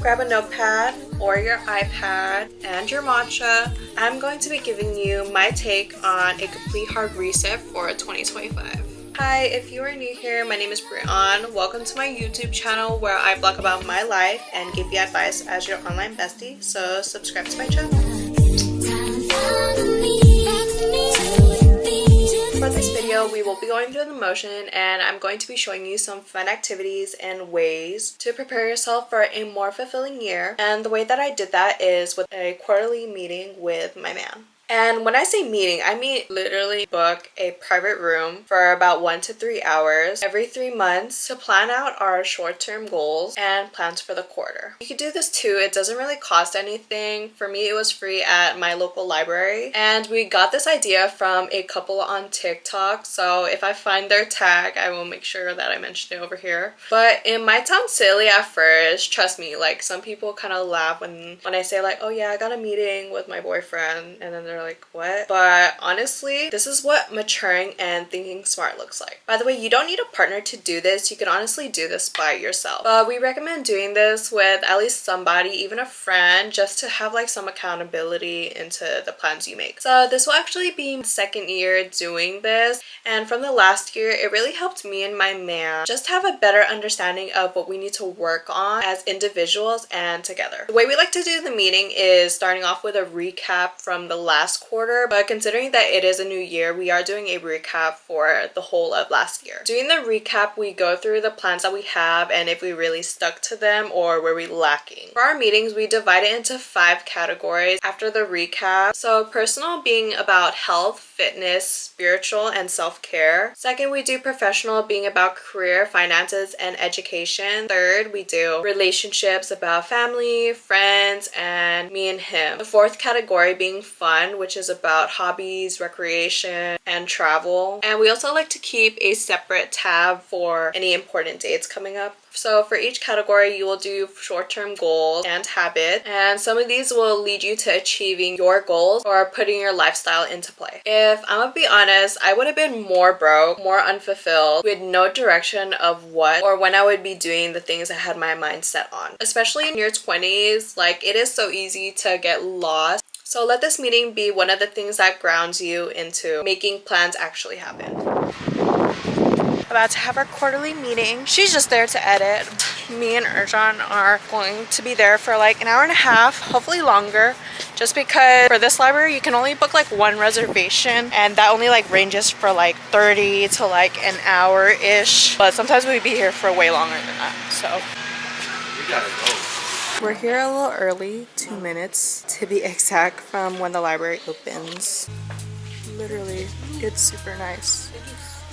grab a notepad or your iPad and your matcha. I'm going to be giving you my take on a complete hard reset for 2025. Hi, if you are new here, my name is Brianne. Welcome to my YouTube channel where I blog about my life and give you advice as your online bestie, so subscribe to my channel. For this video, we will be going through the motion and I'm going to be showing you some fun activities and ways to prepare yourself for a more fulfilling year. And the way that I did that is with a quarterly meeting with my man. And when I say meeting, I mean literally book a private room for about 1 to 3 hours every 3 months to plan out our short-term goals and plans for the quarter. You could do this too. It doesn't really cost anything. For me, it was free at my local library. And we got this idea from a couple on TikTok. So if I find their tag, I will make sure that I mention it over here. But it might sound silly at first. Trust me, like some people kind of laugh when I say like, oh yeah, I got a meeting with my boyfriend, and then they're like, what? But honestly, this is what maturing and thinking smart looks like. By the way, you don't need a partner to do this. You can honestly do this by yourself. But we recommend doing this with at least somebody, even a friend, just to have like some accountability into the plans you make. So this will actually be my second year doing this, and from the last year, it really helped me and my man just have a better understanding of what we need to work on as individuals and together. The way we like to do the meeting is starting off with a recap from the last quarter, but considering that it is a new year, we are doing a recap for the whole of last year. Doing the recap, we go through the plans that we have and if we really stuck to them or were we lacking. For our meetings, we divide it into 5 categories after the recap. So personal being about health, fitness, spiritual, and self-care. Second, we do professional being about career, finances, and education. Third, we do relationships about family, friends, and me and him. The fourth category being fun, which is about hobbies, recreation, and travel. And we also like to keep a separate tab for any important dates coming up. So for each category, you will do short-term goals and habits, and some of these will lead you to achieving your goals or putting your lifestyle into play. If I'm gonna be honest, I would have been more broke, more unfulfilled, with no direction of what or when I would be doing the things I had my mind set on. Especially in your 20s, like it is so easy to get lost. So let this meeting be one of the things that grounds you into making plans actually happen. About to have our quarterly meeting. She's just there to edit. Me and Erjan are going to be there for like an hour and a half, hopefully longer, just because for this library you can only book like 1 reservation, and that only like ranges for like 30 to like an hour-ish, but sometimes we'd be here for way longer than that. So we gotta go. We're here a little early, 2 minutes to be exact from when the library opens. Literally, it's super nice.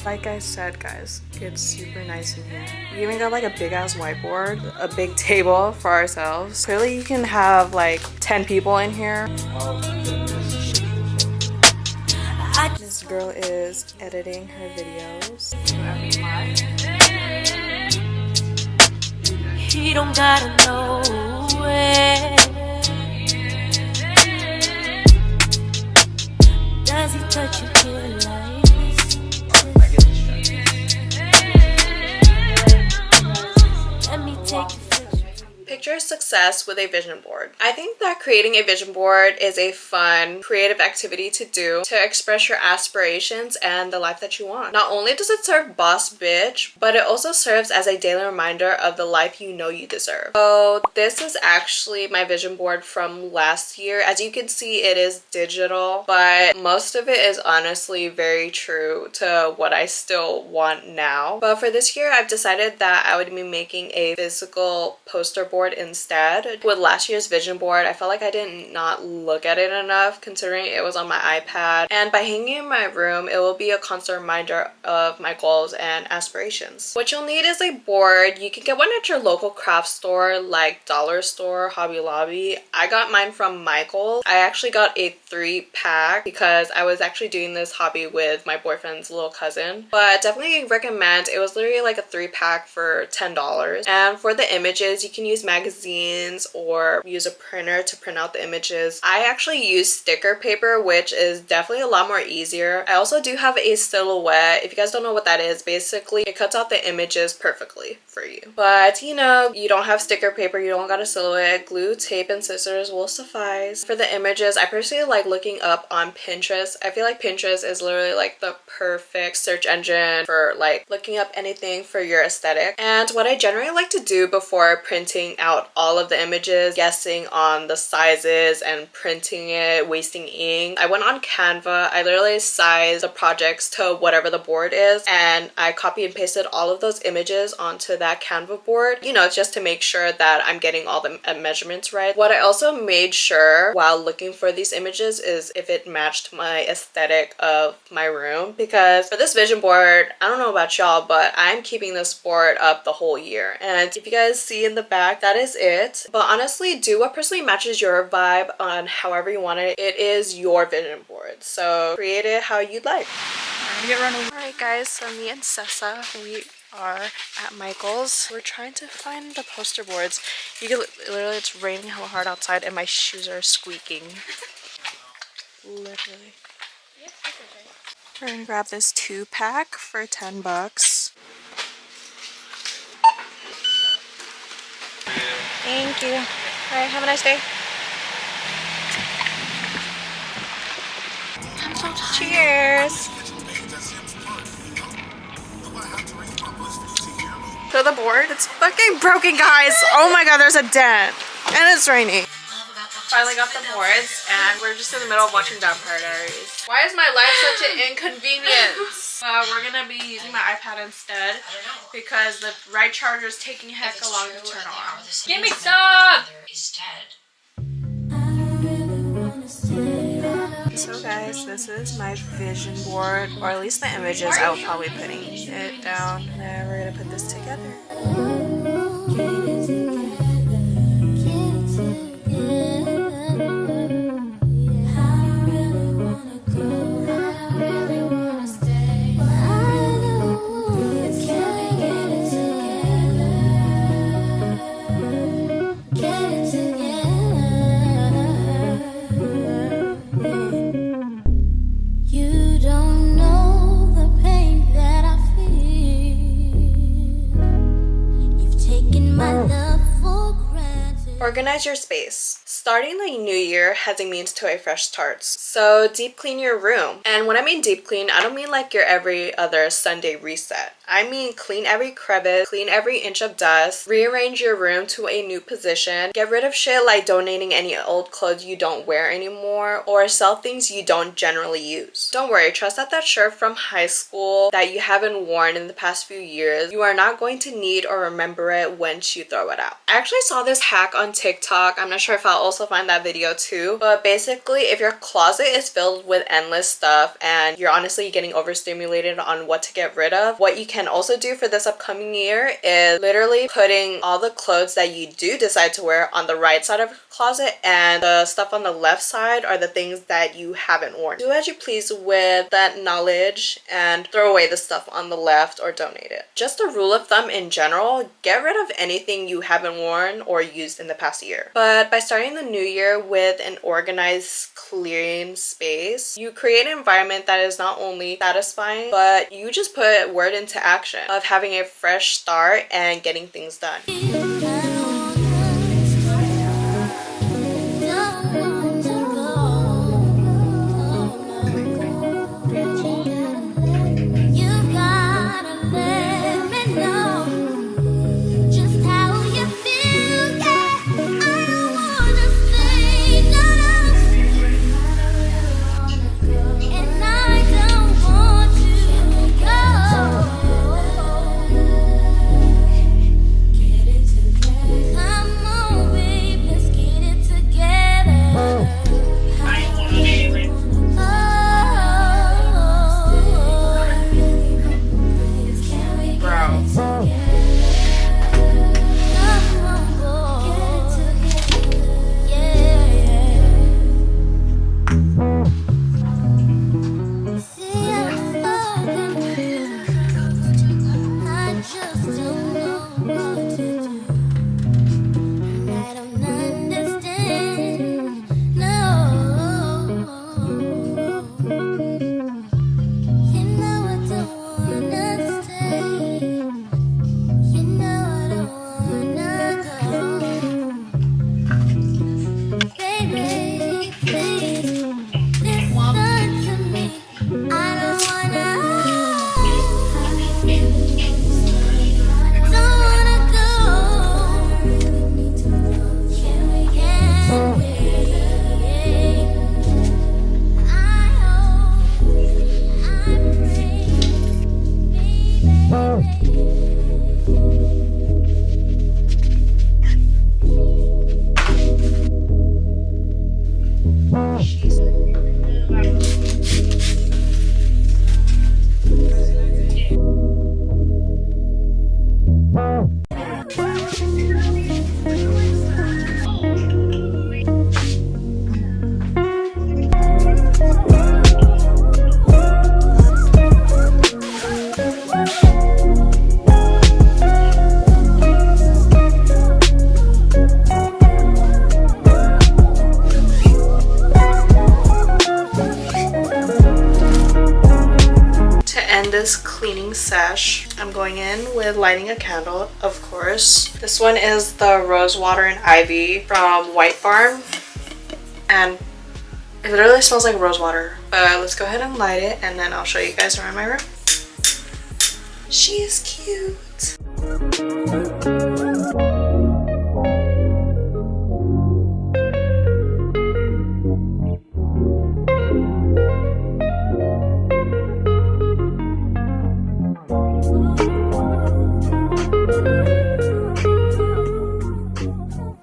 Like I said, guys, it's super nice in here. We even got like a big ass whiteboard, a big table for ourselves. Clearly you can have like 10 people in here. This girl is editing her videos. He don't gotta know it. Does he touch you here like this? Let me take the Picture success with a vision board. I think that creating a vision board is a fun, creative activity to do to express your aspirations and the life that you want. Not only does it serve boss bitch, but it also serves as a daily reminder of the life you know you deserve. So this is actually my vision board from last year. As you can see, it is digital, but most of it is honestly very true to what I still want now. But for this year, I've decided that I would be making a physical poster board instead. With last year's vision board, I felt like I did not look at it enough considering it was on my iPad, and by hanging in my room, it will be a constant reminder of my goals and aspirations. What you'll need is a board. You can get one at your local craft store like Dollar Store, Hobby Lobby. I got mine from Michael's. I actually got a 3-pack because I was actually doing this hobby with my boyfriend's little cousin, but definitely recommend. It was literally like a 3-pack for $10. And for the images, you can use magazines magazines or use a printer to print out the images, I actually use sticker paper, which is definitely a lot more easier. I also do have a silhouette. If you guys don't know what that is, basically it cuts out the images perfectly for you. But you know, you don't have sticker paper, you don't got a silhouette, glue, tape, and scissors will suffice. For the images, I personally like looking up on Pinterest. I feel like Pinterest is literally like the perfect search engine for like looking up anything for your aesthetic. And what I generally like to do before printing out all of the images, guessing on the sizes and printing it, wasting ink, I went on Canva. I literally sized the projects to whatever the board is, and I copy and pasted all of those images onto that Canva board, you know, just to make sure that I'm getting all the measurements right. What I also made sure while looking for these images is if it matched my aesthetic of my room, because for this vision board, I don't know about y'all, but I'm keeping this board up the whole year. And if you guys see in the back, that is it. But honestly, do what personally matches your vibe on however you want it. It is your vision board, so create it how you'd like. Alright guys, so me and Sessa, we are at Michael's. We're trying to find the poster boards. You can literally, it's raining hella hard outside and my shoes are squeaking. Literally. We're gonna grab this 2-pack for 10 bucks. Thank you. Alright, have a nice day. Cheers! So the board, it's fucking broken, guys. Oh my god, there's a dent. And it's raining. Finally got the boards, and we're just in the middle of watching Vampire Diaries. Why is my life such an inconvenience? We're gonna be using my iPad instead because the right charger is taking heck long to turn on. Give me some! So guys, this is my vision board, or at least the images I will probably putting it down. And then we're gonna put this together. Organize your space. Starting the new year has a means to a fresh start. So deep clean your room. And when I mean deep clean, I don't mean like your every other Sunday reset. I mean clean every crevice, clean every inch of dust, rearrange your room to a new position, get rid of shit like donating any old clothes you don't wear anymore, or sell things you don't generally use. Don't worry, trust that shirt from high school that you haven't worn in the past few years, you are not going to need or remember it once you throw it out. I actually saw this hack on TikTok. I'm not sure if I'll also find that video too, but basically if your closet is filled with endless stuff and you're honestly getting overstimulated on what to get rid of, what you can also do for this upcoming year is literally putting all the clothes that you do decide to wear on the right side of your closet, and the stuff on the left side are the things that you haven't worn. Do as you please with that knowledge and throw away the stuff on the left or donate it. Just a rule of thumb in general, get rid of anything you haven't worn or used in the past year. But by starting the new year with an organized, clean space, you create an environment that is not only satisfying, but you just put word into action of having a fresh start and getting things done. in this cleaning sesh, I'm going in with lighting a candle, of course. This one is the Rose Water and Ivy from White Farm, and it literally smells like rose water. But let's go ahead and light it, and then I'll show you guys around my room. She is cute.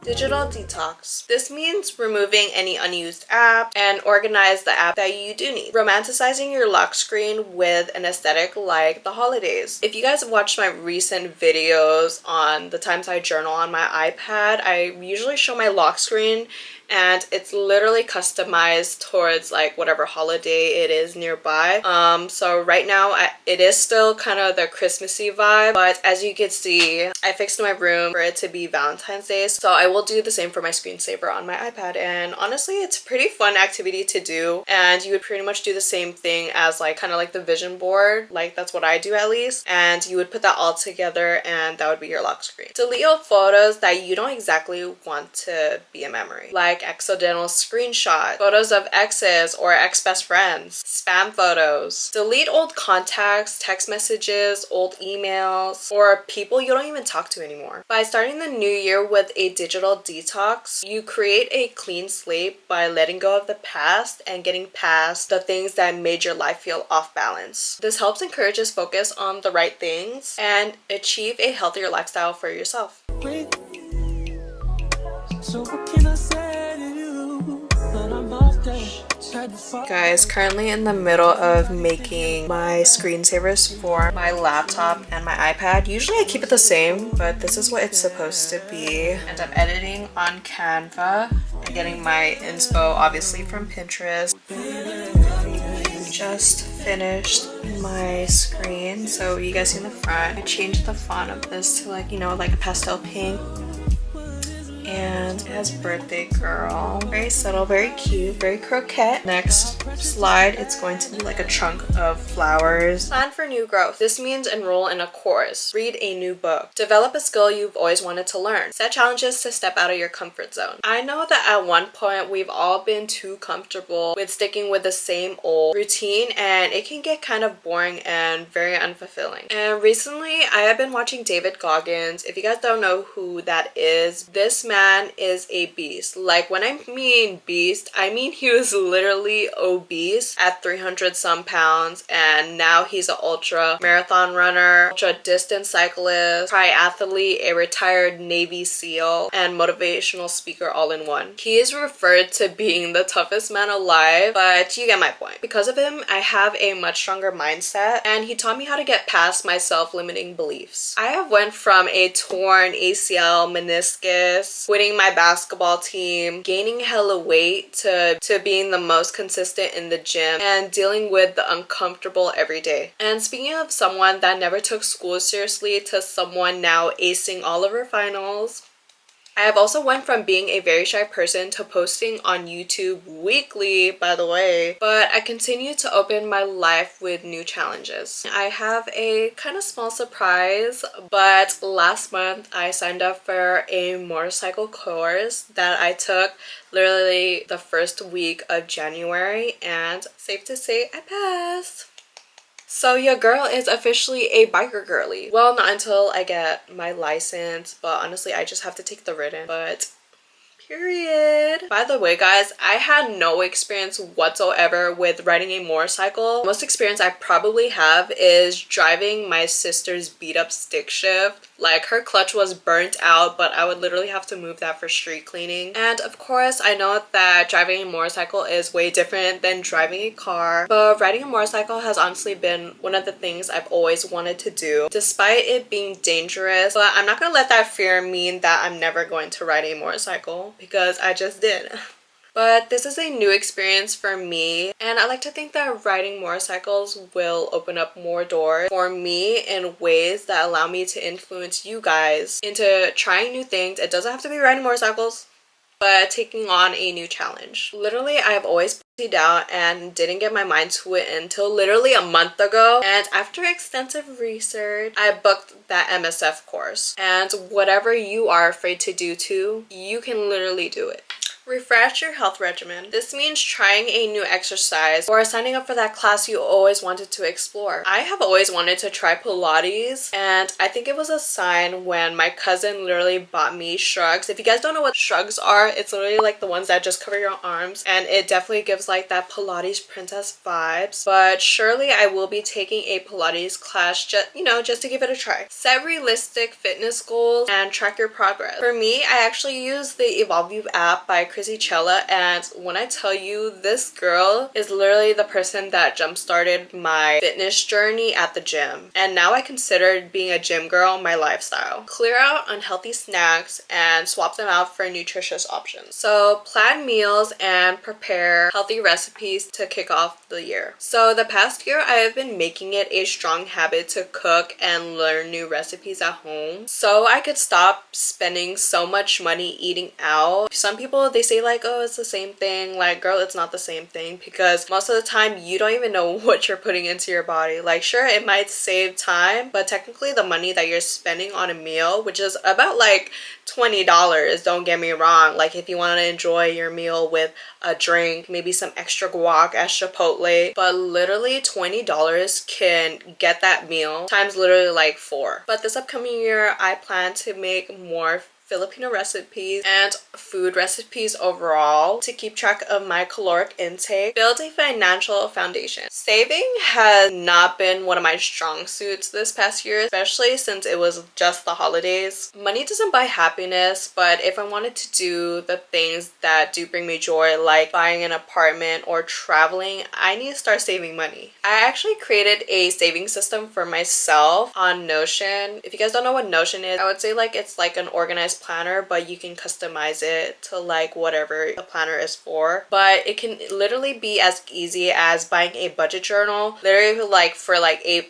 Digital detox. This means removing any unused app and organize the app that you do need. Romanticizing your lock screen with an aesthetic like the holidays. If you guys have watched my recent videos on the times I journal on my iPad, I usually show my lock screen and it's literally customized towards like whatever holiday it is nearby. So right now it is still kind of the Christmassy vibe, but as you can see, I fixed my room for it to be Valentine's Day, so I will do the same for my screensaver on my iPad. And honestly, it's a pretty fun activity to do, and you would pretty much do the same thing as like kind of like the vision board. Like that's what I do at least, and you would put that all together and that would be your lock screen. Delete all photos that you don't exactly want to be a memory, like accidental screenshots, photos of exes or ex-best friends, spam photos. Delete old contacts, text messages, old emails, or people you don't even talk to anymore. By starting the new year with a digital detox, you create a clean slate by letting go of the past and getting past the things that made your life feel off balance. This helps encourage us focus on the right things and achieve a healthier lifestyle for yourself. So what can I say to you? But I'm off there. Guys, currently in the middle of making my screensavers for my laptop and my iPad. Usually I keep it the same, but this is what it's supposed to be. And I'm editing on Canva and getting my inspo obviously from Pinterest. Just finished my screen, so you guys see in the front, I changed the font of this to like, you know, like a pastel pink. And it has birthday girl. Very subtle, very cute, very croquette. Next slide, it's going to be like a chunk of flowers. Plan for new growth. This means enroll in a course, read a new book, develop a skill you've always wanted to learn, set challenges to step out of your comfort zone. I know that at one point we've all been too comfortable with sticking with the same old routine, and it can get kind of boring and very unfulfilling. And recently I have been watching David Goggins. If you guys don't know who that is, this man is a beast. Like when I mean beast, I mean he was literally obese at 300 some pounds, and now he's an ultra marathon runner, ultra distance cyclist, triathlete, a retired Navy SEAL, and motivational speaker all in one. He is referred to being the toughest man alive, but you get my point. Because of him, I have a much stronger mindset, and he taught me how to get past my self-limiting beliefs. I have went from a torn ACL, meniscus, quitting my basketball team, gaining hella weight, to being the most consistent in the gym and dealing with the uncomfortable every day. And speaking of someone that never took school seriously to someone now acing all of her finals, I have also went from being a very shy person to posting on YouTube weekly, by the way, but I continue to open my life with new challenges. I have a kind of small surprise, but last month I signed up for a motorcycle course that I took literally the first week of January, and safe to say I passed. So your girl is officially a biker girly. Well, not until I get my license, but honestly I just have to take the written, but period. By the way guys, I had no experience whatsoever with riding a motorcycle. Most experience I probably have is driving my sister's beat up stick shift. Like her clutch was burnt out, but I would literally have to move that for street cleaning. And of course I know that driving a motorcycle is way different than driving a car, but riding a motorcycle has honestly been one of the things I've always wanted to do, despite it being dangerous. But I'm not gonna let that fear mean that I'm never going to ride a motorcycle, because I just did. But this is a new experience for me, and I like to think that riding motorcycles will open up more doors for me in ways that allow me to influence you guys into trying new things. It doesn't have to be riding motorcycles. but taking on a new challenge. Literally, I've always pussied out and didn't get my mind to it until literally a month ago. And after extensive research, I booked that MSF course. And whatever you are afraid to do too, you can literally do it. Refresh your health regimen. This means trying a new exercise or signing up for that class you always wanted to explore. I have always wanted to try Pilates, and I think it was a sign when my cousin literally bought me shrugs. If you guys don't know what shrugs are, it's literally like the ones that just cover your arms, and it definitely gives like that Pilates princess vibes. But surely I will be taking a Pilates class just to give it a try. Set realistic fitness goals and track your progress. For me, I actually use the Evolve You app by Chrissy Chella, and when I tell you, this girl is literally the person that jump-started my fitness journey at the gym, and now I consider being a gym girl my lifestyle. Clear out unhealthy snacks and swap them out for nutritious options. So plan meals and prepare healthy recipes to kick off the year. So the past year, I have been making it a strong habit to cook and learn new recipes at home so I could stop spending so much money eating out. Some people, they say like, oh, it's the same thing. Like, girl, it's not the same thing, because most of the time you don't even know what you're putting into your body. Like, sure, it might save time, but technically the money that you're spending on a meal, which is about like $20, don't get me wrong, like if you want to enjoy your meal with a drink, maybe some extra guac at Chipotle, but literally $20 can get that meal times literally like 4. But this upcoming year, I plan to make more Filipino recipes and food recipes overall to keep track of my caloric intake. Build a financial foundation. Saving has not been one of my strong suits this past year, especially since it was just the holidays. Money doesn't buy happiness, but if I wanted to do the things that do bring me joy, like buying an apartment or traveling, I need to start saving money. I actually created a saving system for myself on Notion. If you guys don't know what Notion is, I would say like it's like an organized planner, but you can customize it to like whatever the planner is for. But it can literally be as easy as buying a budget journal, literally like for like $8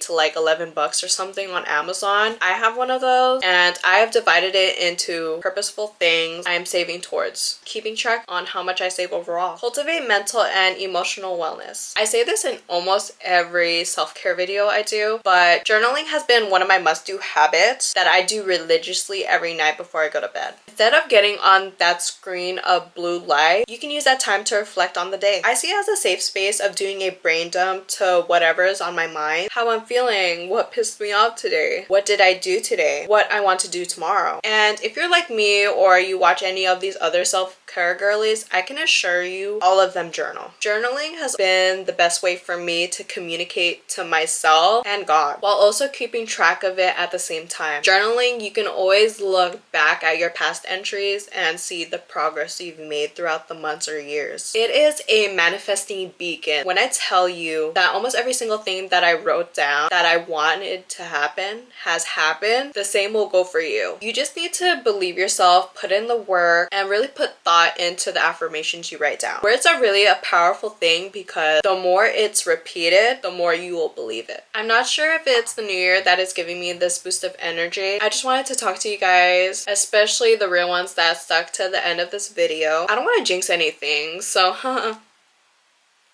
to like $11 or something on Amazon. I have one of those, and I have divided it into purposeful things I am saving towards, keeping track on how much I save overall. Cultivate mental and emotional wellness. I say this in almost every self-care video I do, but journaling has been one of my must-do habits that I do religiously every night before I go to bed. Instead of getting on that screen of blue light, you can use that time to reflect on the day. I see it as a safe space of doing a brain dump to whatever is on my mind, how I'm feeling, what pissed me off today, what did I do today, what I want to do tomorrow. And if you're like me or you watch any of these other self-care girlies, I can assure you all of them journal. Journaling has been the best way for me to communicate to myself and God while also keeping track of it at the same time. Journaling, you can always look back at your past entries and see the progress you've made throughout the months or years. It is a manifesting beacon. When I tell you that almost every single thing that I wrote down that I wanted to happen has happened, the same will go for you. You just need to believe yourself, put in the work, and really put thought into the affirmations you write down. Words are really a powerful thing because the more it's repeated, the more you will believe it. I'm not sure if it's the new year that is giving me this boost of energy. I just wanted to talk to you guys, especially the real ones that stuck to the end of this video. I don't want to jinx anything, so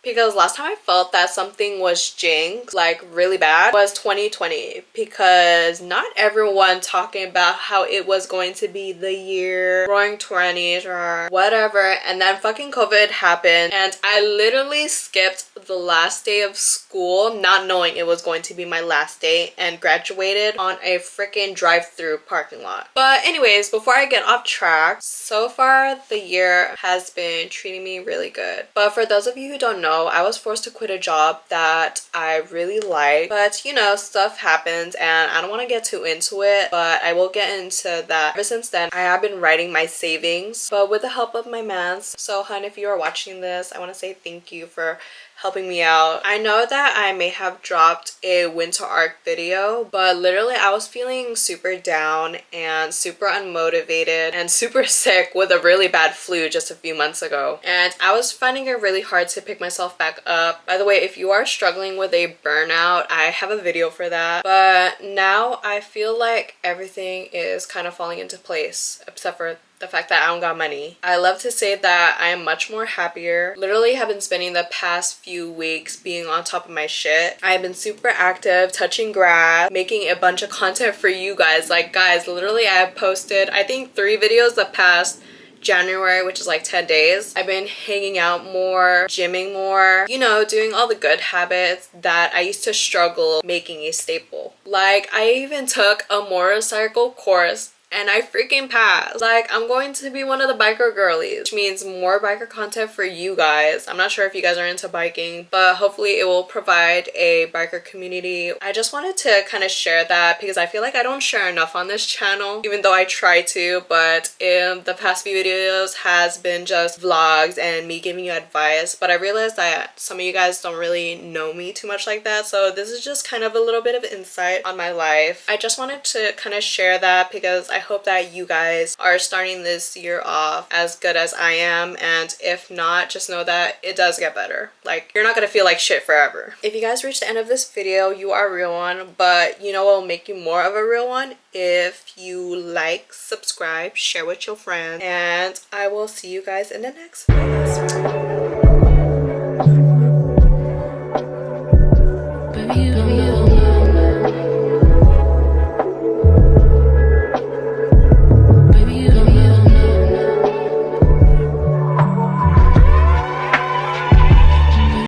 because last time I felt that something was jinxed, like really bad, was 2020, because not everyone talking about how it was going to be the year, roaring 20s or whatever, and then fucking COVID happened, and I literally skipped the last day of school not knowing it was going to be my last day and graduated on a freaking drive-through parking lot. But anyways, before I get off track, so far the year has been treating me really good. But for those of you who don't know, I was forced to quit a job that I really like, but you know, stuff happens and I don't want to get too into it, but I will get into that. Ever since then, I have been writing my savings, but with the help of my mans. So hun, if you are watching this, I want to say thank you for helping me out. I know that I may have dropped a winter arc video, but literally I was feeling super down and super unmotivated and super sick with a really bad flu just a few months ago, and I was finding it really hard to pick myself yourself back up. By the way, if you are struggling with a burnout, I have a video for that. But now I feel like everything is kind of falling into place, except for the fact that I don't got money. I love to say that I am much more happier. Literally have been spending the past few weeks being on top of my shit. I've been super active, touching grass, making a bunch of content for you guys. Like, guys, literally I have posted, I think 3 videos the past January, which is like 10 days. I've been hanging out more, gymming more, you know, doing all the good habits that I used to struggle making a staple. Like, I even took a motorcycle course and I freaking passed. Like, I'm going to be one of the biker girlies, which means more biker content for you guys. I'm not sure if you guys are into biking, but hopefully it will provide a biker community. I just wanted to kind of share that because I feel like I don't share enough on this channel, even though I try to. But in the past few videos has been just vlogs and me giving you advice, but I realized that some of you guys don't really know me too much like that, so this is just kind of a little bit of insight on my life. I just wanted to kind of share that because I hope that you guys are starting this year off as good as I am, and if not, just know that it does get better. Like, you're not gonna feel like shit forever. If you guys reach the end of this video, you are a real one, but you know what will make you more of a real one? If you like, subscribe, share with your friends, and I will see you guys in the next video.